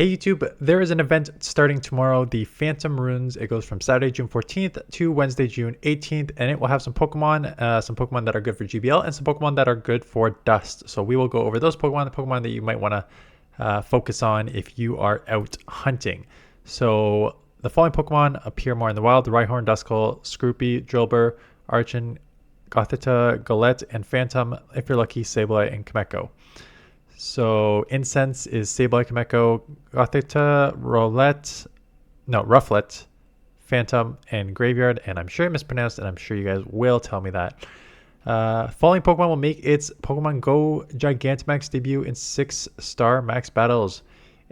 Hey YouTube, there is an event starting tomorrow, the Phantom Runes. It goes from Saturday, June 14th to Wednesday, June 18th, and it will have some Pokemon that are good for GBL and some Pokemon that are good for Dust. So we will go over those Pokemon, the Pokemon that you might want to focus on if you are out hunting. So the following Pokemon appear more in the wild: Rhyhorn, Duskull, Scroopy, Drillbur, Archon, Gothita, Golett, and Phantom. If you're lucky, Sableye and Kameko. So Incense is Sableye, Kameko, Gothita, Rufflet, Phantom, and Graveyard. And I'm sure I mispronounced, and I'm sure you guys will tell me that. Following Pokemon will make its Pokemon Go Gigantamax debut in 6-star max battles.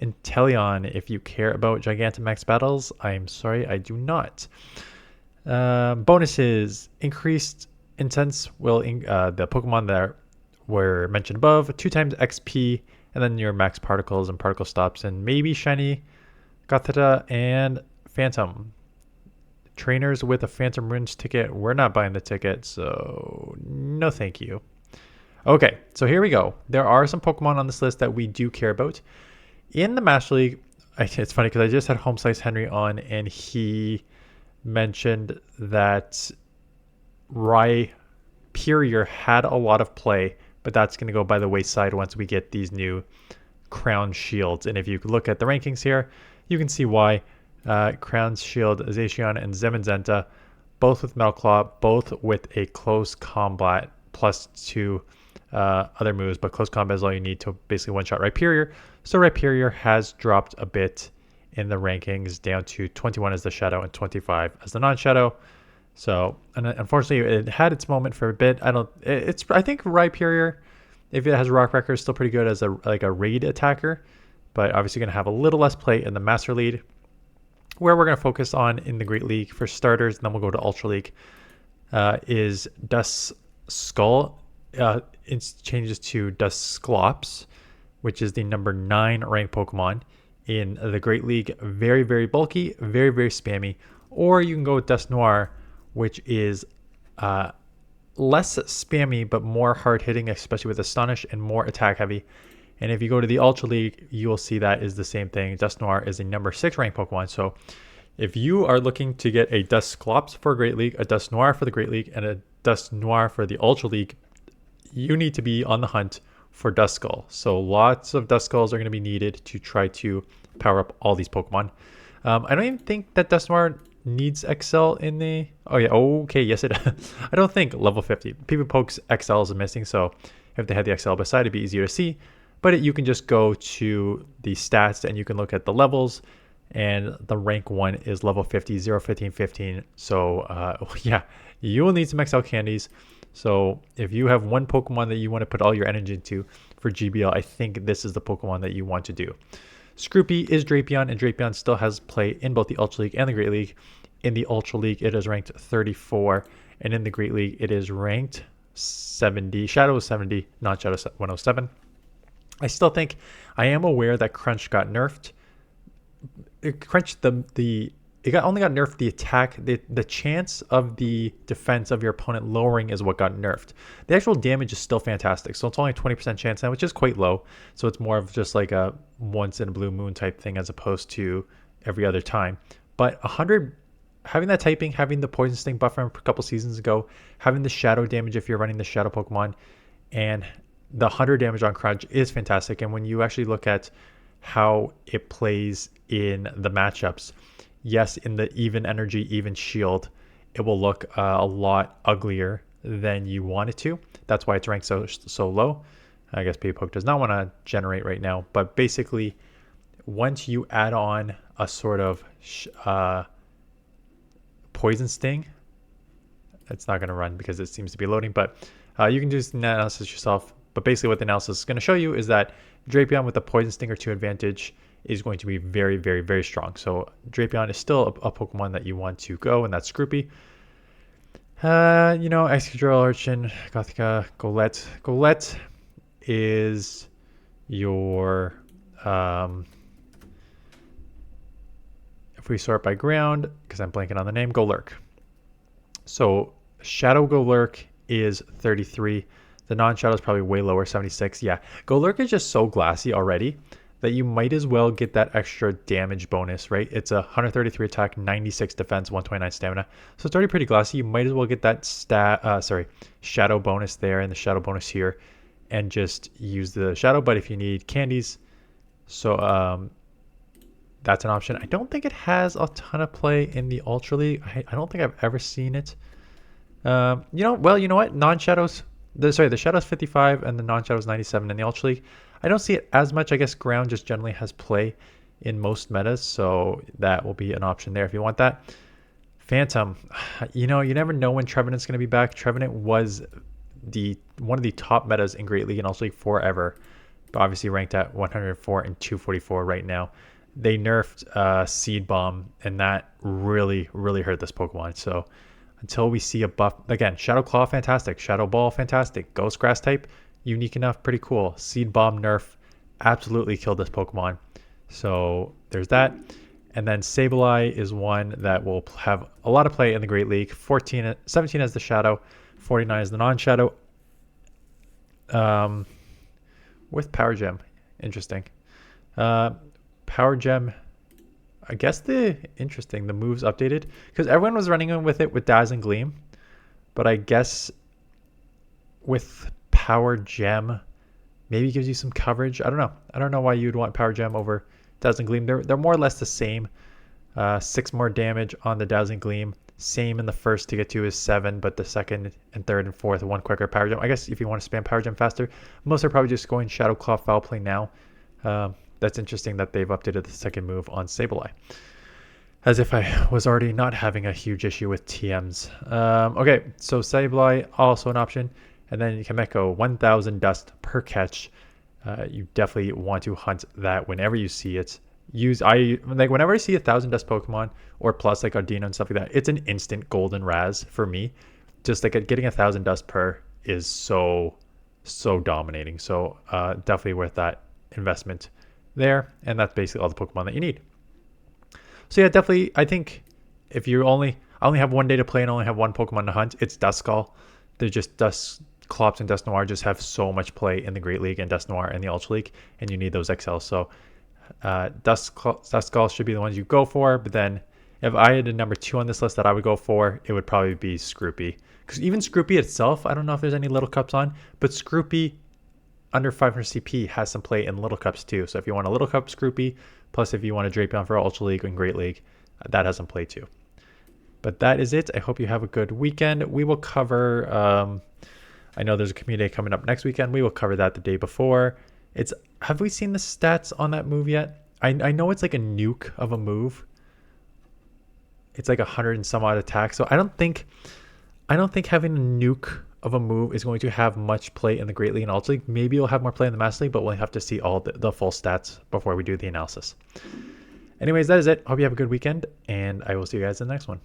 Inteleon, if you care about Gigantamax battles, I'm sorry, I do not. Bonuses: increased Incense will the Pokemon that were mentioned above, 2 times XP, and then your max particles and particle stops, and maybe shiny Gothita and Phantom. Trainers with a Phantom Runes ticket, we're not buying the ticket, so no thank you. Okay, so here we go. There are some Pokemon on this list that we do care about. In the Master League, it's funny because I just had Home Slice Henry on, and he mentioned that Rhyperior had a lot of play, but that's going to go by the wayside once we get these new Crown Shields. And if you look at the rankings here, you can see why. Crown Shield, Zacian, and Zemenzenta, both with Metal Claw, both with a close combat plus 2 other moves, but close combat is all you need to basically one-shot Rhyperior. So Rhyperior has dropped a bit in the rankings, down to 21 as the Shadow and 25 as the non-Shadow. So, and unfortunately, it had its moment for a bit. I think Rhyperior, if it has Rock Wrecker, is still pretty good as a raid attacker, but obviously going to have a little less play in the Master League, where we're going to focus on in the Great League for starters, and then we'll go to Ultra League. Is Duskull. It changes to Dusclops, which is the number 9 ranked Pokemon in the Great League. Very, very bulky, very, very spammy. Or you can go with Dusknoir, which is less spammy but more hard-hitting, especially with Astonish, and more attack-heavy. And if you go to the Ultra League, you will see that is the same thing. Dusknoir is a number 6 ranked Pokemon. So if you are looking to get a Dusclops for a Great League, a Dusknoir for the Great League, and a Dusknoir for the Ultra League, you need to be on the hunt for Duskull. So lots of Duskulls are going to be needed to try to power up all these Pokemon. I don't even think that Dusknoir needs XL in the... Oh yeah, okay, yes it does. I don't think level 50. PvPoke's XL is missing, so if they had the XL beside, it'd be easier to see. But you can just go to the stats and you can look at the levels, and the rank 1 is level 50, 0, 15, 15. So yeah, you will need some XL candies. So if you have one Pokemon that you want to put all your energy into for GBL, I think this is the Pokemon that you want to do. Scroopy is Drapion, and Drapion still has play in both the Ultra League and the Great League. In the Ultra League, it is ranked 34, and in the Great League, it is ranked 70. Shadow is 70, not Shadow 107. I still think, I am aware that Crunch got nerfed. Crunch, it only got nerfed the attack. The chance of the defense of your opponent lowering is what got nerfed. The actual damage is still fantastic, so it's only a 20% chance now, which is quite low. So it's more of just like a once in a blue moon type thing as opposed to every other time. But 100, having that typing, having the Poison Sting buff from a couple seasons ago, having the shadow damage if you're running the shadow Pokemon, and the 100 damage on Crunch is fantastic. And when you actually look at how it plays in the matchups, yes, in the even energy, even shield, it will look a lot uglier than you want it to. That's why it's ranked so low. I guess PvPoke does not want to generate right now. But basically, once you add on a sort of Poison Sting, it's not going to run because it seems to be loading. But you can do some analysis yourself. But basically what the analysis is going to show you is that Drapion with the Poison Sting or 2 advantage is going to be very, very, very strong. So Drapion is still a Pokemon that you want to go, and that's Scroopy. Excadrill, Archon, Gothita, Golett. Golett is your... if we sort by ground, because I'm blanking on the name, Golurk. So Shadow Golurk is 33. The non-shadow is probably way lower, 76. Yeah, Golurk is just so glassy already that you might as well get that extra damage bonus, right? It's a 133 attack, 96 defense, 129 stamina. So it's already pretty glassy. You might as well get that shadow bonus there and the shadow bonus here and just use the shadow. But if you need candies, so that's an option. I don't think it has a ton of play in the Ultra League. I don't think I've ever seen it. You know what? Non-shadows, the shadows 55 and the non-shadows 97 in the Ultra League. I don't see it as much. I guess ground just generally has play in most metas, so that will be an option there if you want that. Phantom, you know, you never know when Trevenant's going to be back. Trevenant was one of the top metas in Great League and Ultra League forever, but obviously ranked at 104 and 244 right now. They nerfed Seed Bomb, and that really hurt this Pokemon. So until we see a buff, again, Shadow Claw, fantastic. Shadow Ball, fantastic. Ghost Grass type, unique enough, pretty cool. Seed Bomb nerf absolutely killed this Pokemon. So there's that. And then Sableye is one that will have a lot of play in the Great League. 17 as the Shadow, 49 as the non-Shadow. With Power Gem. Interesting. Power Gem, I guess the moves updated. Because everyone was running with it with Dazzling Gleam. But I guess with Power Gem, maybe gives you some coverage. I don't know. I don't know why you'd want Power Gem over Dazzling Gleam. They're more or less the same. 6 more damage on the Dazzling Gleam. Same in the first to get to is 7, but the second and third and fourth, 1 quicker Power Gem. I guess if you want to spam Power Gem faster, most are probably just going Shadow Claw Foul Play now. That's interesting that they've updated the second move on Sableye. As if I was already not having a huge issue with TMs. Okay, so Sableye, also an option. And then Kameko, 1,000 dust per catch. You definitely want to hunt that whenever you see it. Whenever I see 1,000 dust Pokemon or plus like Ardino and stuff like that, it's an instant golden Raz for me. Just like getting 1,000 dust per is so dominating. So definitely worth that investment there. And that's basically all the Pokemon that you need. So yeah, definitely, I think if I only have 1 day to play and only have 1 Pokemon to hunt, it's Duskull. They're just Dusclops and Dusknoir just have so much play in the Great League and Dusknoir in the Ultra League, and you need those XLs. So Duskull should be the ones you go for. But then if I had a number 2 on this list that I would go for, it would probably be Scroopy. Because even Scroopy itself, I don't know if there's any Little Cups on, but Scroopy under 500 CP has some play in Little Cups too. So if you want a Little Cup Scroopy, plus if you want a Drapion for Ultra League and Great League, that has some play too. But that is it. I hope you have a good weekend. We will cover, I know there's a community day coming up next weekend. We will cover that the day before. Have we seen the stats on that move yet? I know it's like a nuke of a move. It's like 100 and some odd attack. So I don't think having a nuke of a move is going to have much play in the Great League and Ultra League. Maybe it'll have more play in the Master League, but we'll have to see all the full stats before we do the analysis. Anyways, that is it. Hope you have a good weekend, and I will see you guys in the next one.